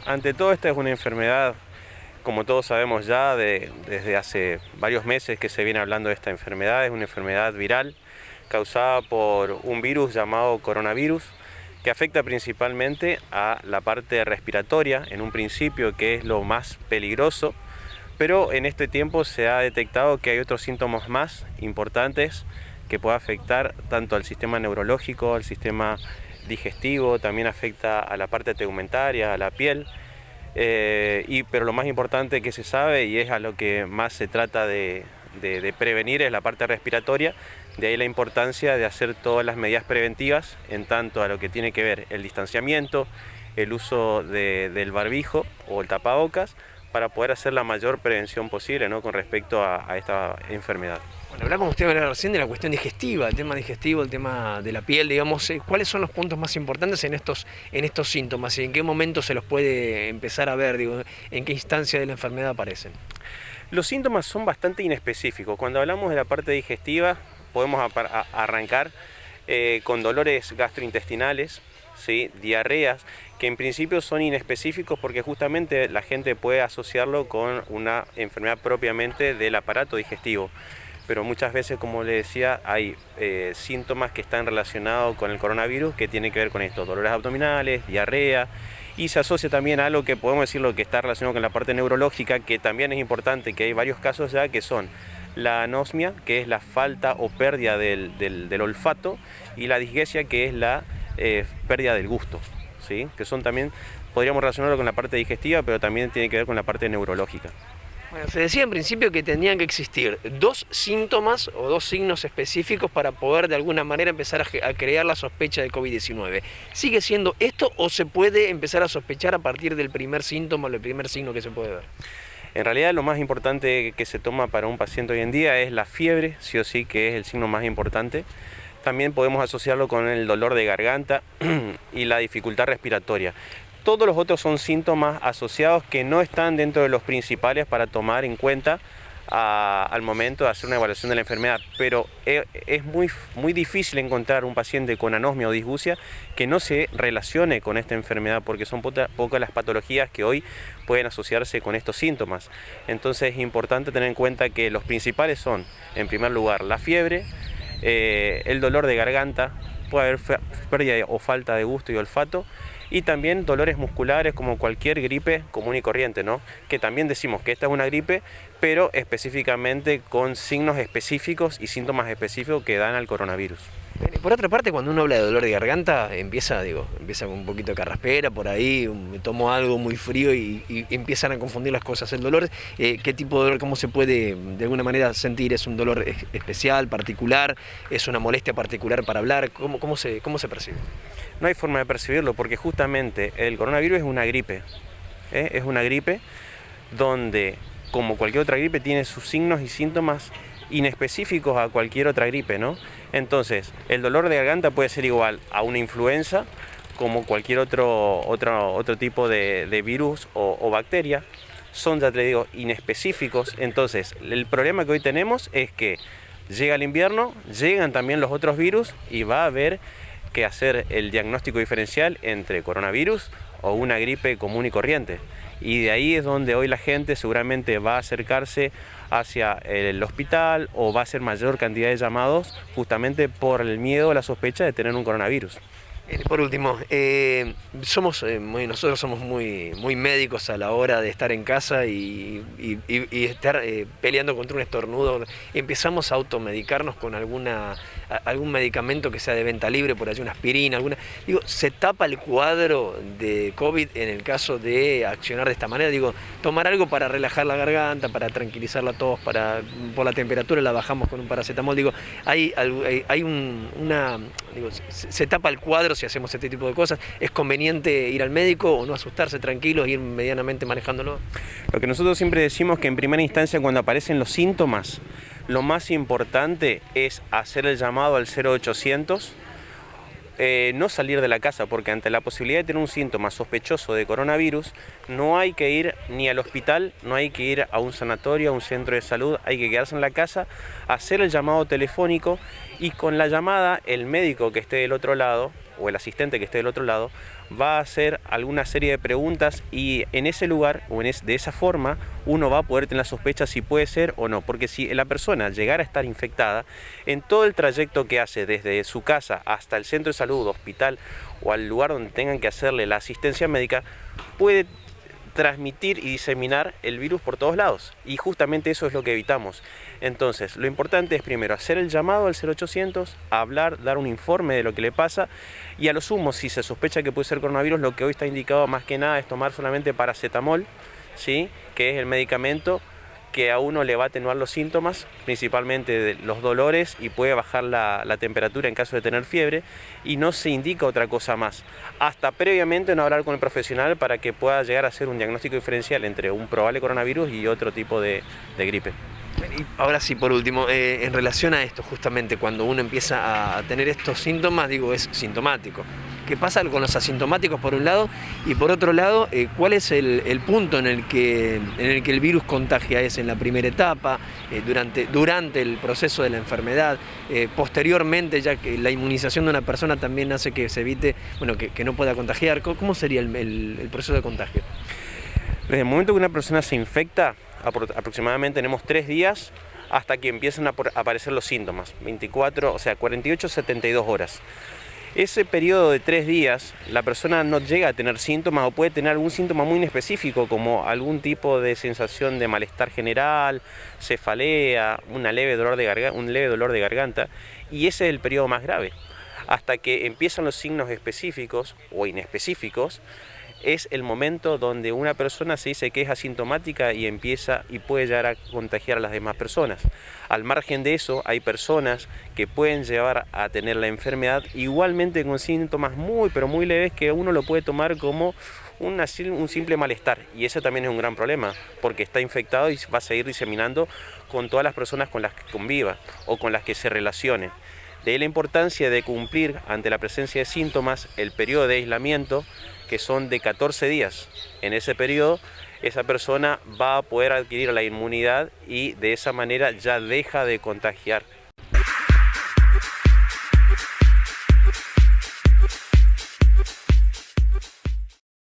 ante todo esta es una enfermedad, como todos sabemos ya, desde hace varios meses que se viene hablando de esta enfermedad. Es una enfermedad viral causada por un virus llamado coronavirus, que afecta principalmente a la parte respiratoria, en un principio, que es lo más peligroso, pero en este tiempo se ha detectado que hay otros síntomas más importantes que pueden afectar tanto al sistema neurológico, al sistema digestivo, también afecta a la parte tegumentaria, a la piel, pero lo más importante que se sabe, y es a lo que más se trata de prevenir, es la parte respiratoria. De ahí la importancia de hacer todas las medidas preventivas en tanto a lo que tiene que ver el distanciamiento, el uso del barbijo o el tapabocas, para poder hacer la mayor prevención posible, ¿no?, con respecto a esta enfermedad. Bueno, hablamos usted recién de la cuestión digestiva, el tema digestivo, el tema de la piel, digamos, ¿cuáles son los puntos más importantes en estos síntomas y en qué momento se los puede empezar a ver, digo, en qué instancia de la enfermedad aparecen? Los síntomas son bastante inespecíficos. Cuando hablamos de la parte digestiva, podemos arrancar con dolores gastrointestinales, ¿sí?, diarreas, que en principio son inespecíficos porque justamente la gente puede asociarlo con una enfermedad propiamente del aparato digestivo. Pero muchas veces, como le decía, hay síntomas que están relacionados con el coronavirus que tienen que ver con esto, dolores abdominales, diarrea, y se asocia también a algo que podemos decir lo que está relacionado con la parte neurológica, que también es importante, que hay varios casos ya que son la anosmia, que es la falta o pérdida del olfato, y la disgnesia, que es la pérdida del gusto, ¿sí?, que son también, podríamos relacionarlo con la parte digestiva, pero también tiene que ver con la parte neurológica. Bueno, se decía en principio que tendrían que existir dos síntomas o dos signos específicos para poder de alguna manera empezar a crear la sospecha de COVID-19. ¿Sigue siendo esto o se puede empezar a sospechar a partir del primer síntoma o el primer signo que se puede ver? En realidad lo más importante que se toma para un paciente hoy en día es la fiebre, sí o sí, que es el signo más importante. También podemos asociarlo con el dolor de garganta y la dificultad respiratoria. Todos los otros son síntomas asociados que no están dentro de los principales para tomar en cuenta al momento de hacer una evaluación de la enfermedad, pero es muy difícil encontrar un paciente con anosmia o disgeusia que no se relacione con esta enfermedad, porque son pocas las patologías que hoy pueden asociarse con estos síntomas. Entonces es importante tener en cuenta que los principales son, en primer lugar, la fiebre, el dolor de garganta, puede haber pérdida o falta de gusto y olfato, y también dolores musculares como cualquier gripe común y corriente, ¿no?, que también decimos que esta es una gripe, pero específicamente con signos específicos y síntomas específicos que dan al coronavirus. Por otra parte, cuando uno habla de dolor de garganta, empieza con un poquito de carraspera por ahí, me tomo algo muy frío y empiezan a confundir las cosas. El dolor, ¿qué tipo de dolor, cómo se puede de alguna manera sentir? ¿Es un dolor especial, particular? ¿Es una molestia particular para hablar? ¿Cómo se percibe? No hay forma de percibirlo porque justamente el coronavirus es una gripe, es una gripe donde, como cualquier otra gripe, tiene sus signos y síntomas inespecíficos a cualquier otra gripe, ¿no? Entonces, el dolor de garganta puede ser igual a una influenza, como cualquier otro tipo de virus o bacteria. Son, ya te digo, inespecíficos. Entonces, el problema que hoy tenemos es que llega el invierno, llegan también los otros virus y va a haber que hacer el diagnóstico diferencial entre coronavirus o una gripe común y corriente. Y de ahí es donde hoy la gente seguramente va a acercarse hacia el hospital o va a hacer mayor cantidad de llamados justamente por el miedo o la sospecha de tener un coronavirus. Por último, nosotros somos muy médicos a la hora de estar en casa y estar peleando contra un estornudo. Empezamos a automedicarnos con algún medicamento que sea de venta libre, por allí una aspirina, se tapa el cuadro de COVID en el caso de accionar de esta manera. Tomar algo para relajar la garganta, para tranquilizar la tos, por la temperatura la bajamos con un paracetamol. Se tapa el cuadro si hacemos este tipo de cosas. ¿Es conveniente ir al médico o no asustarse, tranquilos, ir medianamente manejándolo? Lo que nosotros siempre decimos que en primera instancia, cuando aparecen los síntomas, lo más importante es hacer el llamado al 0800, no salir de la casa, porque ante la posibilidad de tener un síntoma sospechoso de coronavirus, no hay que ir ni al hospital, no hay que ir a un sanatorio, a un centro de salud, hay que quedarse en la casa, hacer el llamado telefónico y con la llamada el médico que esté del otro lado o el asistente que esté del otro lado va a hacer alguna serie de preguntas y en ese lugar o de esa forma uno va a poder tener la sospecha si puede ser o no, porque si la persona llegara a estar infectada, en todo el trayecto que hace desde su casa hasta el centro de salud, hospital o al lugar donde tengan que hacerle la asistencia médica, puede transmitir y diseminar el virus por todos lados, y justamente eso es lo que evitamos. Entonces, lo importante es primero hacer el llamado al 0800, hablar, dar un informe de lo que le pasa, y a lo sumo, si se sospecha que puede ser coronavirus, lo que hoy está indicado más que nada es tomar solamente paracetamol, ¿sí?, que es el medicamento que a uno le va a atenuar los síntomas, principalmente de los dolores, y puede bajar la temperatura en caso de tener fiebre, y no se indica otra cosa más, hasta previamente no hablar con el profesional para que pueda llegar a hacer un diagnóstico diferencial entre un probable coronavirus y otro tipo de gripe. Y ahora sí, por último, en relación a esto, justamente cuando uno empieza a tener estos síntomas, digo, es sintomático. ¿Qué pasa con los asintomáticos por un lado? Y por otro lado, ¿cuál es el punto en el que el virus contagia? ¿Es en la primera etapa, durante el proceso de la enfermedad, posteriormente, ya que la inmunización de una persona también hace que se evite, bueno, que no pueda contagiar? ¿Cómo sería el proceso de contagio? Desde el momento que una persona se infecta, aproximadamente tenemos 3 días hasta que empiezan a aparecer los síntomas, 48 a 72 horas. Ese periodo de 3 días, la persona no llega a tener síntomas o puede tener algún síntoma muy inespecífico, como algún tipo de sensación de malestar general, cefalea, un leve dolor de garganta, y ese es el periodo más grave. Hasta que empiezan los signos específicos o inespecíficos, es el momento donde una persona se dice que es asintomática y puede llegar a contagiar a las demás personas. Al margen de eso, hay personas que pueden llevar a tener la enfermedad igualmente con síntomas pero muy leves, que uno lo puede tomar como un simple malestar, y ese también es un gran problema porque está infectado y va a seguir diseminando con todas las personas con las que conviva o con las que se relacione. De ahí la importancia de cumplir, ante la presencia de síntomas, el periodo de aislamiento, que son de 14 días. En ese periodo, esa persona va a poder adquirir la inmunidad y de esa manera ya deja de contagiar